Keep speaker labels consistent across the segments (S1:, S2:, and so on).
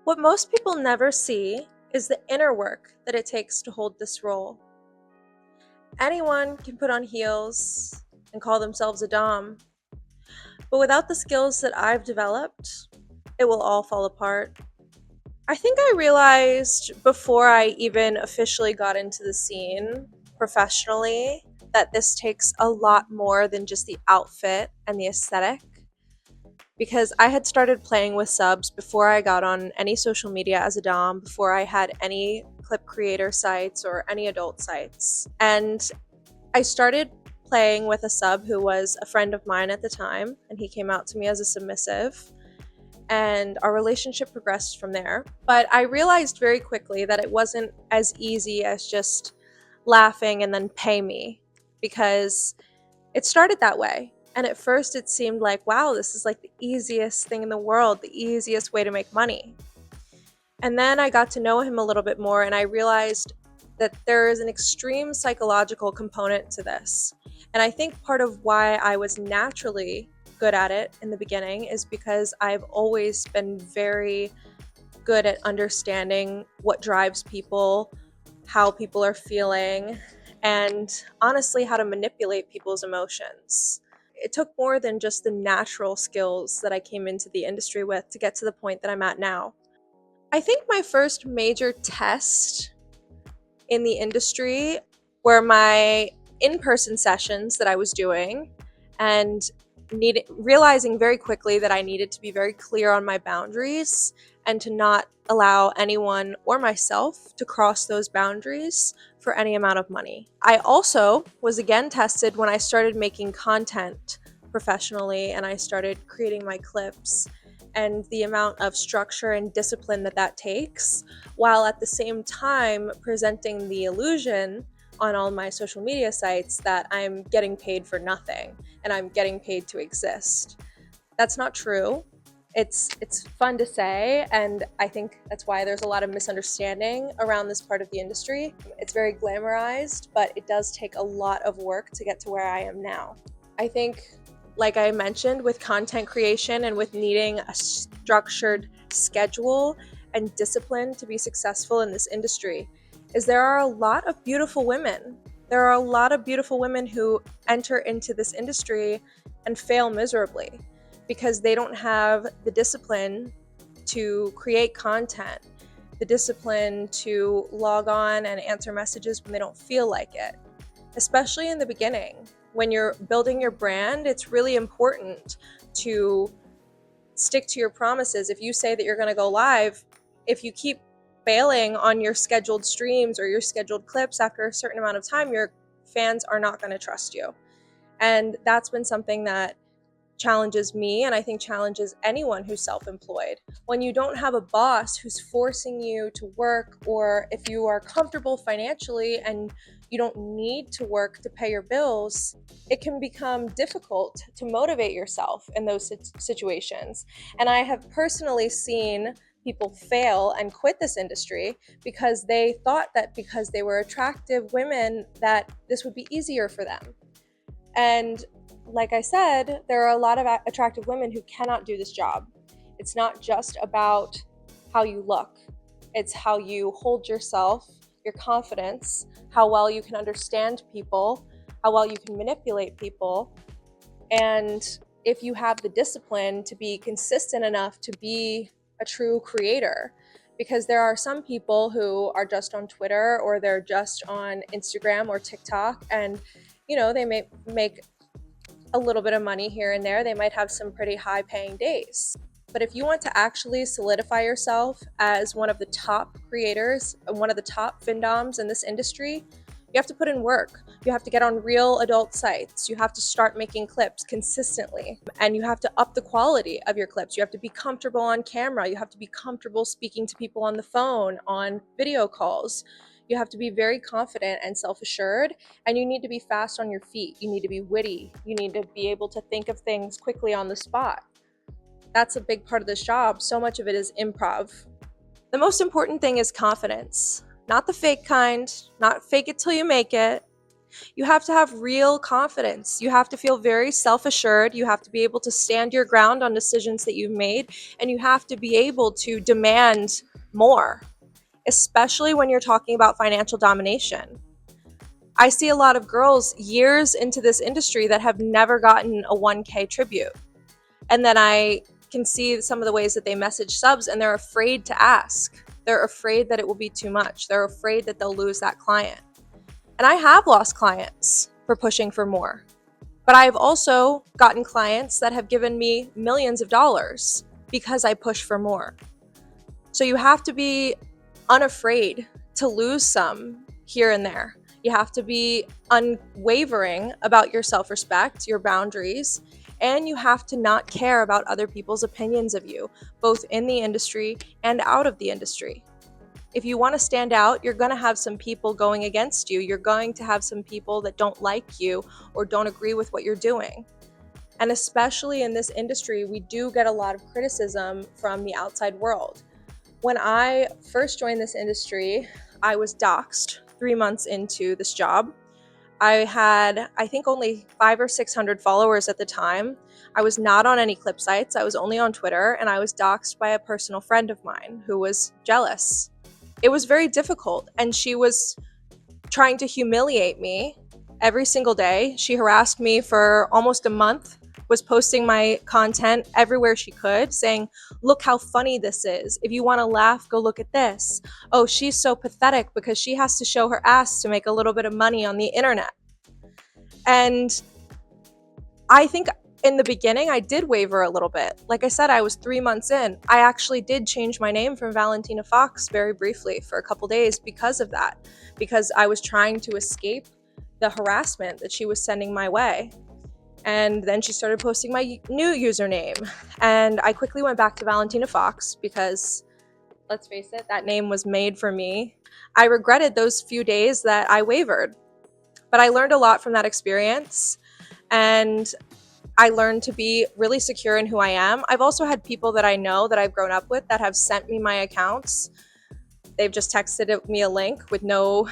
S1: What most people never see is the inner work that it takes to hold this role. Anyone can put on heels and call themselves a dom, but without the skills that I've developed, it will all fall apart. I think I realized before I even officially got into the scene professionally that this takes a lot more than just the outfit and the aesthetic. Because I had started playing with subs before I got on any social media as a dom, before I had any clip creator sites or any adult sites. And I started playing with a sub who was a friend of mine at the time, and he came out to me as a submissive, and our relationship progressed from there. But I realized very quickly that it wasn't as easy as just laughing and then pay me, because it started that way. And at first it seemed like, wow, this is like the easiest thing in the world, the easiest way to make money. And then I got to know him a little bit more, and I realized that there is an extreme psychological component to this. And I think part of why I was naturally good at it in the beginning is because I've always been very good at understanding what drives people, how people are feeling, and honestly, how to manipulate people's emotions. It took more than just the natural skills that I came into the industry with to get to the point that I'm at now. I think my first major test in the industry were my in-person sessions that I was doing, and realizing very quickly that I needed to be very clear on my boundaries and to not allow anyone or myself to cross those boundaries for any amount of money. I also was again tested when I started making content professionally and I started creating my clips, and the amount of structure and discipline that takes, while at the same time presenting the illusion on all my social media sites that I'm getting paid for nothing and I'm getting paid to exist. That's not true. It's fun to say, and I think that's why there's a lot of misunderstanding around this part of the industry. It's very glamorized, but it does take a lot of work to get to where I am now. I think, like I mentioned, with content creation and with needing a structured schedule and discipline to be successful in this industry, is there are a lot of beautiful women. There are a lot of beautiful women who enter into this industry and fail miserably because they don't have the discipline to create content, the discipline to log on and answer messages when they don't feel like it. Especially in the beginning, when you're building your brand, it's really important to stick to your promises. If you say that you're going to go live, if you keep failing on your scheduled streams or your scheduled clips after a certain amount of time, your fans are not going to trust you. And that's been something that challenges me, and I think challenges anyone who's self-employed. When you don't have a boss who's forcing you to work, or if you are comfortable financially and you don't need to work to pay your bills, it can become difficult to motivate yourself in those situations. And I have personally seen people fail and quit this industry because they thought that because they were attractive women that this would be easier for them. And like I said, there are a lot of attractive women who cannot do this job. It's not just about how you look. It's how you hold yourself, your confidence, how well you can understand people, how well you can manipulate people, and if you have the discipline to be consistent enough to be a true creator. Because there are some people who are just on Twitter or they're just on Instagram or TikTok, and they may make a little bit of money here and there. They might have some pretty high paying days. But if you want to actually solidify yourself as one of the top creators, one of the top findoms in this industry, you have to put in work. You have to get on real adult sites. You have to start making clips consistently. And you have to up the quality of your clips. You have to be comfortable on camera. You have to be comfortable speaking to people on the phone, on video calls. You have to be very confident and self-assured, and you need to be fast on your feet. You need to be witty. You need to be able to think of things quickly on the spot. That's a big part of this job. So much of it is improv. The most important thing is confidence. Not the fake kind, not fake it till you make it. You have to have real confidence. You have to feel very self-assured. You have to be able to stand your ground on decisions that you've made, and you have to be able to demand more, especially when you're talking about financial domination. I see a lot of girls years into this industry that have never gotten a 1K tribute. And then I can see some of the ways that they message subs, and they're afraid to ask. They're afraid that it will be too much. They're afraid that they'll lose that client. And I have lost clients for pushing for more. But I've also gotten clients that have given me millions of dollars because I push for more. So you have to be unafraid to lose some here and there. You have to be unwavering about your self-respect, your boundaries, and you have to not care about other people's opinions of you, both in the industry and out of the industry. If you want to stand out, you're going to have some people going against you. You're going to have some people that don't like you or don't agree with what you're doing. And especially in this industry, we do get a lot of criticism from the outside world. When I first joined this industry, I was doxed 3 months into this job. I had, I think, only 500 or 600 followers at the time. I was not on any clip sites. I was only on Twitter, and I was doxed by a personal friend of mine who was jealous. It was very difficult, and she was trying to humiliate me every single day. She harassed me for almost a month, was posting my content everywhere she could, saying, look how funny this is. If you want to laugh, go look at this. Oh, she's so pathetic because she has to show her ass to make a little bit of money on the internet. And I think in the beginning, I did waver a little bit. Like I said, I was 3 months in. I actually did change my name from Valentina Fox very briefly for a couple days because of that, because I was trying to escape the harassment that she was sending my way. And then she started posting my new username. And I quickly went back to Valentina Fox because, let's face it, that name was made for me. I regretted those few days that I wavered, but I learned a lot from that experience. And I learned to be really secure in who I am. I've also had people that I know that I've grown up with that have sent me my accounts. They've just texted me a link with no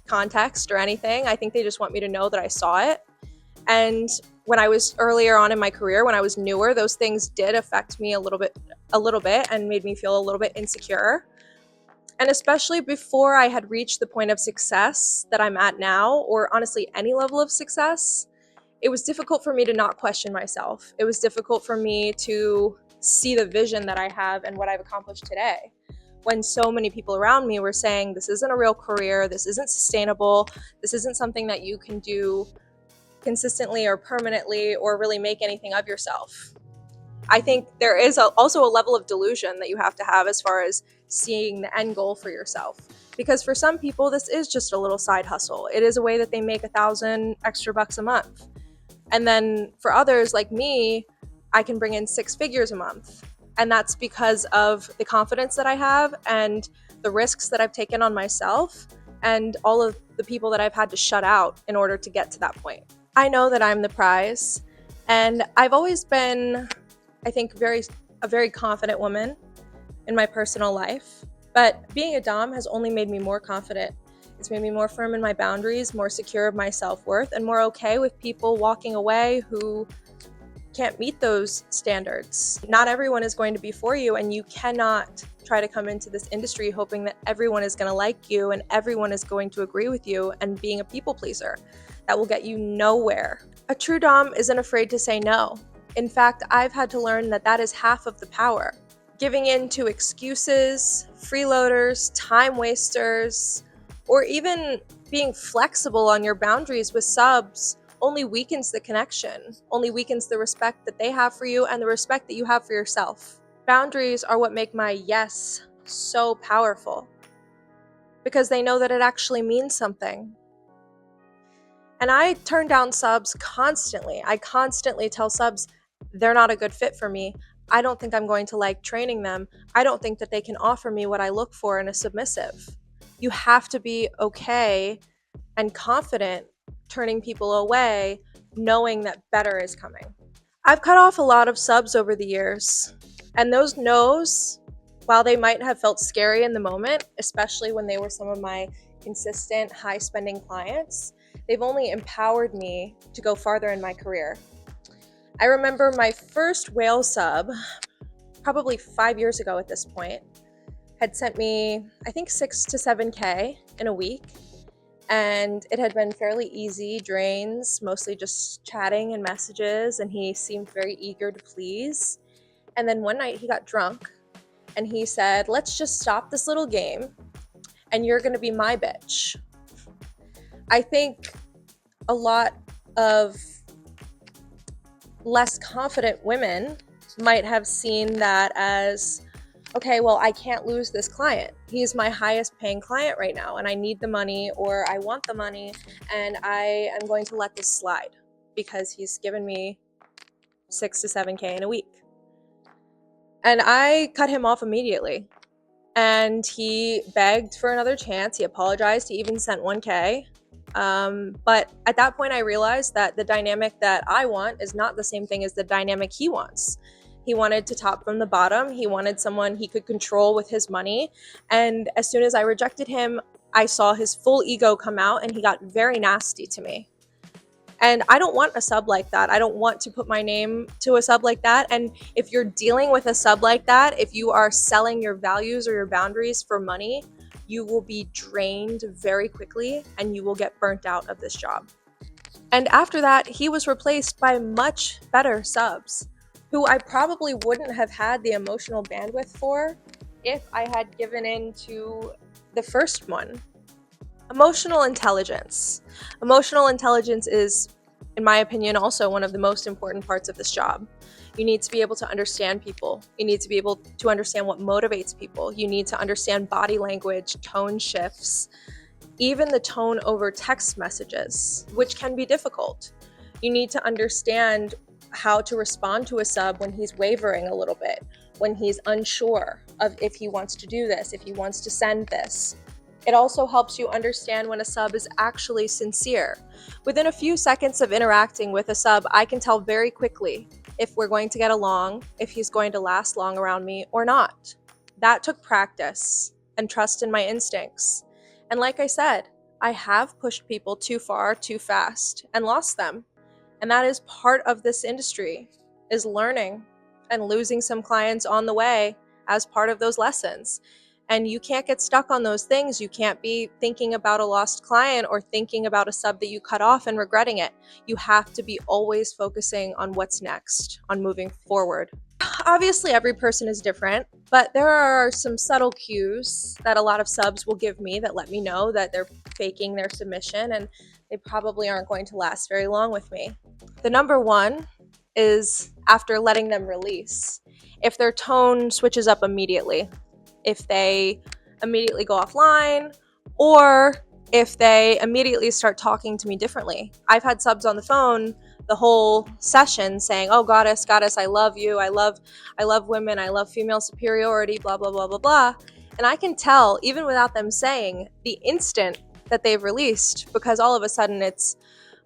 S1: context or anything. I think they just want me to know that I saw it. And when I was earlier on in my career, when I was newer, those things did affect me a little bit and made me feel a little bit insecure. And especially before I had reached the point of success that I'm at now, or honestly, any level of success, it was difficult for me to not question myself. It was difficult for me to see the vision that I have and what I've accomplished today. When so many people around me were saying, this isn't a real career, this isn't sustainable, this isn't something that you can do consistently or permanently or really make anything of yourself. I think there is also a level of delusion that you have to have as far as seeing the end goal for yourself. Because for some people, this is just a little side hustle. It is a way that they make $1,000 extra a month. And then for others like me, I can bring in 6 figures a month. And that's because of the confidence that I have and the risks that I've taken on myself and all of the people that I've had to shut out in order to get to that point. I know that I'm the prize, and I've always been, I think, a very confident woman in my personal life. But being a dom has only made me more confident. It's made me more firm in my boundaries, more secure of my self-worth, and more okay with people walking away who can't meet those standards. Not everyone is going to be for you, and you cannot try to come into this industry hoping that everyone is going to like you and everyone is going to agree with you and being a people pleaser. That will get you nowhere. A true dom isn't afraid to say no. In fact, I've had to learn that that is half of the power. Giving in to excuses, freeloaders, time wasters, or even being flexible on your boundaries with subs only weakens the connection, only weakens the respect that they have for you and the respect that you have for yourself. Boundaries are what make my yes so powerful because they know that it actually means something. And I turn down subs constantly. I constantly tell subs they're not a good fit for me. I don't think I'm going to like training them. I don't think that they can offer me what I look for in a submissive. You have to be okay and confident turning people away, knowing that better is coming. I've cut off a lot of subs over the years, and those no's, while they might have felt scary in the moment, especially when they were some of my consistent high spending clients, they've only empowered me to go farther in my career. I remember my first whale sub, probably 5 years ago at this point, had sent me, I think, 6 to 7K in a week. And it had been fairly easy drains, mostly just chatting and messages, and he seemed very eager to please. And then one night he got drunk and he said, let's just stop this little game and you're gonna be my bitch. I think a lot of less confident women might have seen that as, okay, well, I can't lose this client. He's my highest paying client right now and I need the money, or I want the money, and I am going to let this slide because he's given me 6 to 7K in a week. And I cut him off immediately. And he begged for another chance. He apologized. He even sent 1K. But at that point, I realized that the dynamic that I want is not the same thing as the dynamic he wants. He wanted to top from the bottom. He wanted someone he could control with his money. And as soon as I rejected him, I saw his full ego come out and he got very nasty to me. And I don't want a sub like that. I don't want to put my name to a sub like that. And if you're dealing with a sub like that, if you are selling your values or your boundaries for money, you will be drained very quickly and you will get burnt out of this job. And after that, he was replaced by much better subs who I probably wouldn't have had the emotional bandwidth for if I had given in to the first one. Emotional intelligence. Emotional intelligence is, in my opinion, also one of the most important parts of this job. You need to be able to understand people. You need to be able to understand what motivates people. You need to understand body language, tone shifts, even the tone over text messages, which can be difficult. You need to understand how to respond to a sub when he's wavering a little bit, when he's unsure of if he wants to do this, if he wants to send this. It also helps you understand when a sub is actually sincere. Within a few seconds of interacting with a sub, I can tell very quickly if we're going to get along, if he's going to last long around me or not. That took practice and trust in my instincts. And like I said, I have pushed people too far, too fast, and lost them. And that is part of this industry, is learning and losing some clients on the way as part of those lessons. And you can't get stuck on those things. You can't be thinking about a lost client or thinking about a sub that you cut off and regretting it. You have to be always focusing on what's next, on moving forward. Obviously, every person is different, but there are some subtle cues that a lot of subs will give me that let me know that they're faking their submission and they probably aren't going to last very long with me. The number one is after letting them release. If their tone switches up immediately, if they immediately go offline, or if they immediately start talking to me differently. I've had subs on the phone the whole session saying, oh, goddess, I love you. I love women. I love female superiority, blah, blah, blah, blah, blah. And I can tell, even without them saying, the instant that they've released, because all of a sudden it's,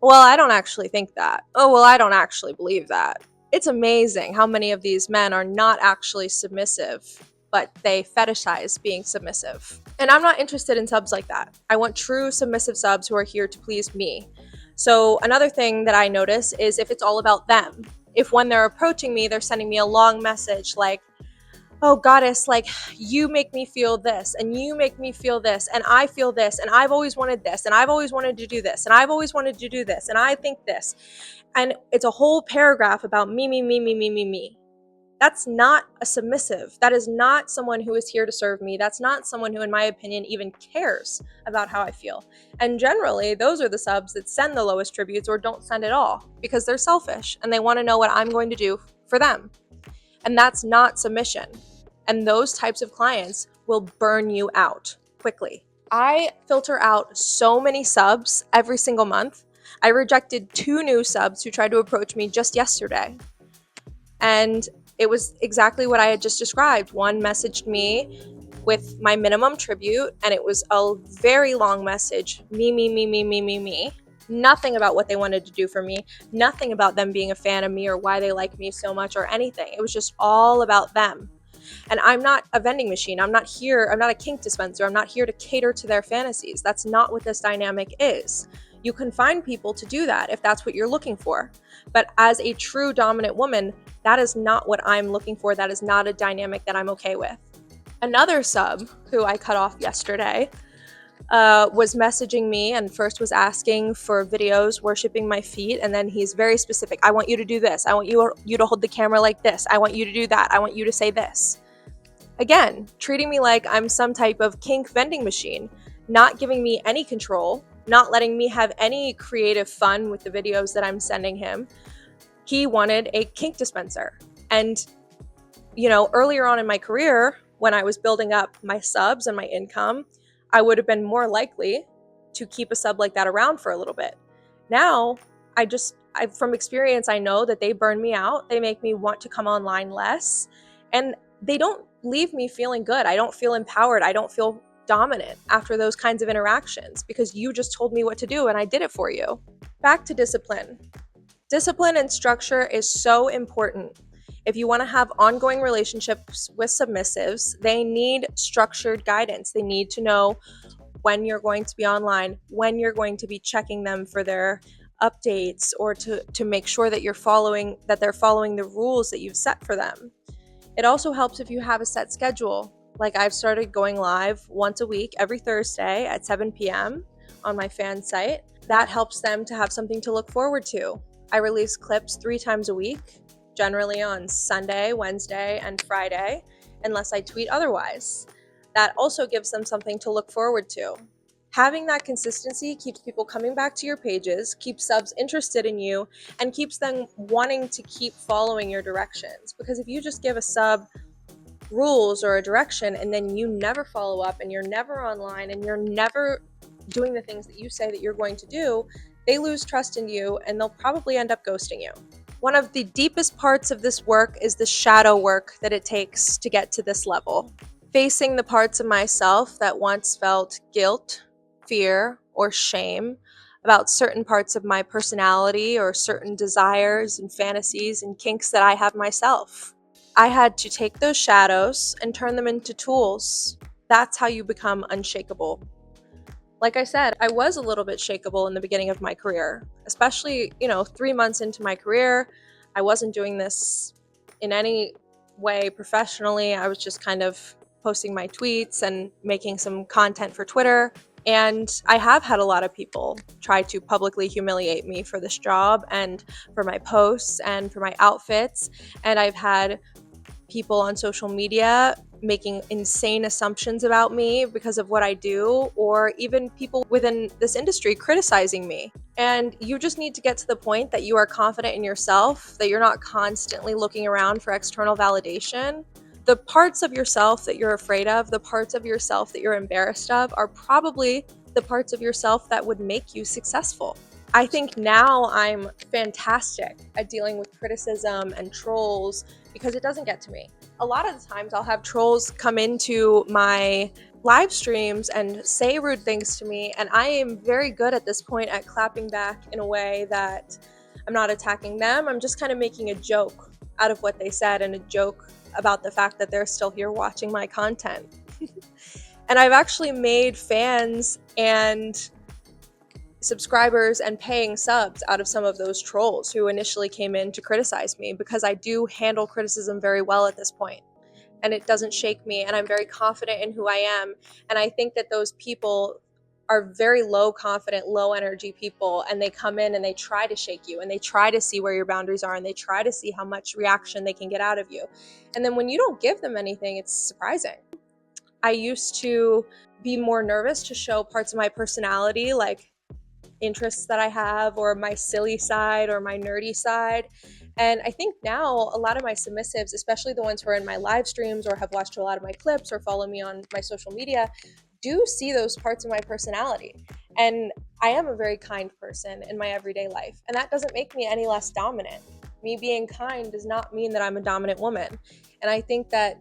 S1: well, I don't actually think that. Oh, well, I don't actually believe that. It's amazing how many of these men are not actually submissive, but they fetishize being submissive. And I'm not interested in subs like that. I want true submissive subs who are here to please me. So another thing that I notice is if it's all about them. If when they're approaching me, they're sending me a long message like, oh, goddess, like, you make me feel this, and you make me feel this, and I feel this, and I've always wanted this, and I've always wanted to do this, and I've always wanted to do this, and I think this. And it's a whole paragraph about me. That's not a submissive. That is not someone who is here to serve me. That's not someone who, in my opinion, even cares about how I feel. And generally, those are the subs that send the lowest tributes or don't send at all because they're selfish and they want to know what I'm going to do for them. And that's not submission. And those types of clients will burn you out quickly. I filter out so many subs every single month. I rejected 2 new subs who tried to approach me just yesterday. And it was exactly what I had just described. One messaged me with my minimum tribute, and it was a very long message. Me. Nothing about what they wanted to do for me. Nothing about them being a fan of me or why they like me so much or anything. It was just all about them. And I'm not a vending machine. I'm not a kink dispenser. I'm not here to cater to their fantasies. That's not what this dynamic is. You can find people to do that if that's what you're looking for. But as a true dominant woman, that is not what I'm looking for. That is not a dynamic that I'm okay with. Another sub who I cut off yesterday was messaging me and first was asking for videos worshiping my feet, and then he's very specific. I want you to do this. I want you to hold the camera like this. I want you to do that. I want you to say this. Again, treating me like I'm some type of kink vending machine, not giving me any control, not letting me have any creative fun with the videos that I'm sending him. He wanted a kink dispenser. And, earlier on in my career, when I was building up my subs and my income, I would have been more likely to keep a sub like that around for a little bit. Now, from experience, I know that they burn me out. They make me want to come online less. And they don't leave me feeling good. I don't feel empowered. I don't feel dominant after those kinds of interactions because you just told me what to do and I did it for you. Back to discipline. Discipline and structure is so important. If you want to have ongoing relationships with submissives, they need structured guidance. They need to know when you're going to be online, when you're going to be checking them for their updates, or to make sure that they're following the rules that you've set for them. It also helps if you have a set schedule. Like I've started going live once a week, every Thursday at 7 p.m. on my fan site. That helps them to have something to look forward to. I release clips 3 times a week, generally on Sunday, Wednesday, and Friday, unless I tweet otherwise. That also gives them something to look forward to. Having that consistency keeps people coming back to your pages, keeps subs interested in you, and keeps them wanting to keep following your directions. Because if you just give a sub rules or a direction and then you never follow up and you're never online and you're never doing the things that you say that you're going to do, they lose trust in you and they'll probably end up ghosting you. One of the deepest parts of this work is the shadow work that it takes to get to this level. Facing the parts of myself that once felt guilt, fear, or shame about certain parts of my personality or certain desires and fantasies and kinks that I have myself. I had to take those shadows and turn them into tools. That's how you become unshakable. Like I said, I was a little bit shakeable in the beginning of my career, especially, 3 months into my career. I wasn't doing this in any way professionally. I was just kind of posting my tweets and making some content for Twitter. And I have had a lot of people try to publicly humiliate me for this job and for my posts and for my outfits. And I've had people on social media making insane assumptions about me because of what I do, or even people within this industry criticizing me. And you just need to get to the point that you are confident in yourself, that you're not constantly looking around for external validation. The parts of yourself that you're afraid of, the parts of yourself that you're embarrassed of, are probably the parts of yourself that would make you successful. I think now I'm fantastic at dealing with criticism and trolls because it doesn't get to me. A lot of the times I'll have trolls come into my live streams and say rude things to me, and I am very good at this point at clapping back in a way that I'm not attacking them. I'm just kind of making a joke out of what they said and a joke about the fact that they're still here watching my content. And I've actually made fans and subscribers and paying subs out of some of those trolls who initially came in to criticize me, because I do handle criticism very well at this point and it doesn't shake me, and I'm very confident in who I am. And I think that those people are very low confident, low energy people, and they come in and they try to shake you and they try to see where your boundaries are and they try to see how much reaction they can get out of you. And then when you don't give them anything, it's surprising. I used to be more nervous to show parts of my personality, like interests that I have, or my silly side or my nerdy side. And I think now a lot of my submissives, especially the ones who are in my live streams or have watched a lot of my clips or follow me on my social media, do see those parts of my personality. And I am a very kind person in my everyday life, and that doesn't make me any less dominant. Me being kind does not mean that I'm a dominant woman. And I think that,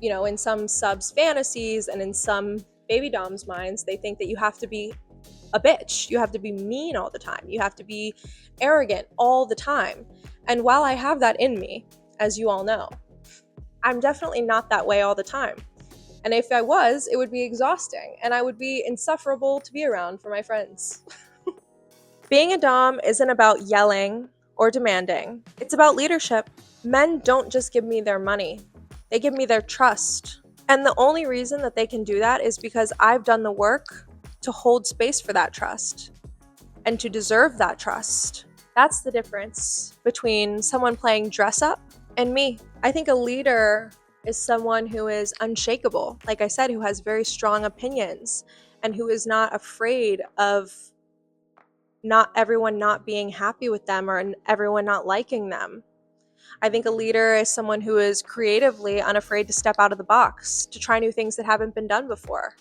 S1: in some subs' fantasies and in some baby doms' minds, they think that you have to be a bitch. You have to be mean all the time. You have to be arrogant all the time. And while I have that in me, as you all know, I'm definitely not that way all the time. And if I was, it would be exhausting and I would be insufferable to be around for my friends. Being a Dom isn't about yelling or demanding. It's about leadership. Men don't just give me their money. They give me their trust. And the only reason that they can do that is because I've done the work to hold space for that trust and to deserve that trust. That's the difference between someone playing dress up and me. I think a leader is someone who is unshakable, like I said, who has very strong opinions and who is not afraid of not everyone not being happy with them or everyone not liking them. I think a leader is someone who is creatively unafraid to step out of the box, to try new things that haven't been done before.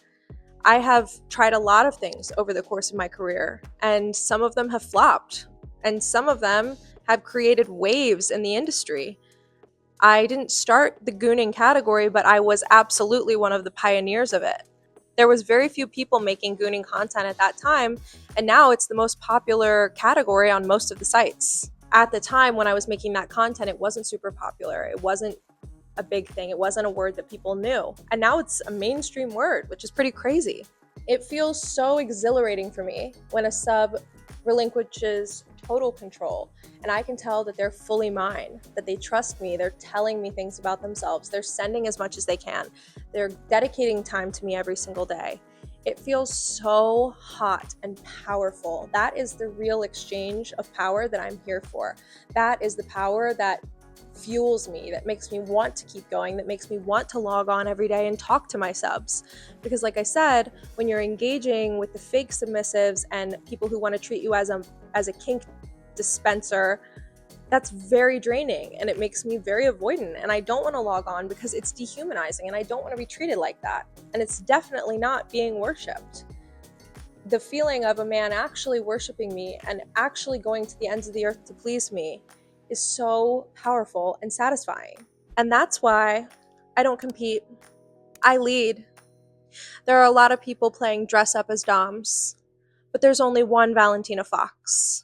S1: I have tried a lot of things over the course of my career, and some of them have flopped, and some of them have created waves in the industry. I didn't start the gooning category, but I was absolutely one of the pioneers of it. There was very few people making gooning content at that time, and now it's the most popular category on most of the sites. At the time when I was making that content, it wasn't super popular. It wasn't a big thing. It wasn't a word that people knew. And now it's a mainstream word, which is pretty crazy. It feels so exhilarating for me when a sub relinquishes total control and I can tell that they're fully mine, that they trust me, they're telling me things about themselves, they're sending as much as they can, they're dedicating time to me every single day. It feels so hot and powerful. That is the real exchange of power that I'm here for. That is the power that fuels me, that makes me want to keep going, that makes me want to log on every day and talk to my subs. Because like I said, when you're engaging with the fake submissives and people who want to treat you as a kink dispenser, that's very draining and it makes me very avoidant, and I don't want to log on because it's dehumanizing and I don't want to be treated like that. And it's definitely not being worshipped. The feeling of a man actually worshiping me and actually going to the ends of the earth to please me is so powerful and satisfying. And that's why I don't compete. I lead. There are a lot of people playing dress up as Doms, but there's only one Valentina Fox.